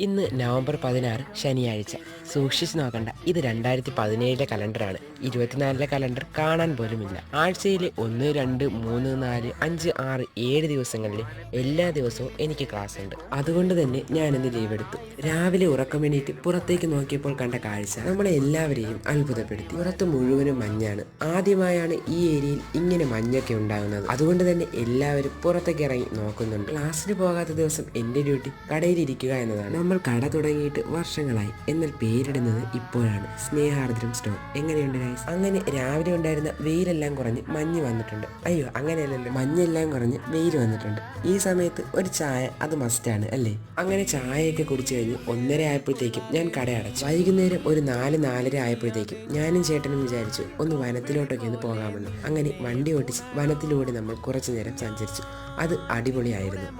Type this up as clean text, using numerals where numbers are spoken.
ഇന്ന് നവംബർ 16 ശനിയാഴ്ച. സൂക്ഷിച്ചു നോക്കണ്ട, ഇത് 2017 കലണ്ടറാണ്. 24 കലണ്ടർ കാണാൻ പോലുമില്ല. ആഴ്ചയിലെ 1, 2, 3, 4, 5, 6, 7 ദിവസങ്ങളിൽ എല്ലാ ദിവസവും എനിക്ക് ക്ലാസ് ഉണ്ട്. അതുകൊണ്ട് തന്നെ ഞാനിന്ന് ലീവ് എടുത്തു. രാവിലെ ഉറക്കമെണീറ്റ് പുറത്തേക്ക് നോക്കിയപ്പോൾ കണ്ട കാഴ്ച നമ്മളെ എല്ലാവരെയും അത്ഭുതപ്പെടുത്തി. പുറത്ത് മുഴുവനും മഞ്ഞാണ്. ആദ്യമായാണ് ഈ ഏരിയയിൽ ഇങ്ങനെ മഞ്ഞൊക്കെ ഉണ്ടാകുന്നത്. അതുകൊണ്ട് തന്നെ എല്ലാവരും പുറത്തേക്ക് ഇറങ്ങി നോക്കുന്നുണ്ട്. ക്ലാസ്സിന് പോകാത്ത ദിവസം എൻ്റെ ഡ്യൂട്ടി കടയിലിരിക്കുക എന്നതാണ്. നമ്മൾ കട തുടങ്ങിയിട്ട് വർഷങ്ങളായി, എന്നാൽ പേരിടുന്നത് ഇപ്പോഴാണ്. സ്നേഹാർദ്രം സ്റ്റോർ. എങ്ങനെയുണ്ട് ഗൈസ്? അങ്ങനെ രാവിലെ ഉണ്ടായിരുന്ന വെയിലെല്ലാം കുറഞ്ഞ് മഞ്ഞ് വന്നിട്ടുണ്ട്. അയ്യോ, അങ്ങനെയല്ലല്ലോ, മഞ്ഞെല്ലാം കുറഞ്ഞ് വെയിൽ വന്നിട്ടുണ്ട്. ഈ സമയത്ത് ഒരു ചായ അത് മസ്റ്റാണ് അല്ലേ? അങ്ങനെ ചായയൊക്കെ കുടിച്ചു കഴിഞ്ഞ് 1:30 ആയപ്പോഴത്തേക്കും ഞാൻ കട അടച്ചു. വൈകുന്നേരം ഒരു 4, 4:30 ആയപ്പോഴത്തേക്കും ഞാനും ചേട്ടനും വിചാരിച്ചു ഒന്ന് വനത്തിലോട്ടൊക്കെ ഒന്ന് പോകാമെന്ന്. അങ്ങനെ വണ്ടി ഓടിച്ച് വനത്തിലൂടെ നമ്മൾ കുറച്ചു നേരം സഞ്ചരിച്ചു. അത് അടിപൊളിയായിരുന്നു.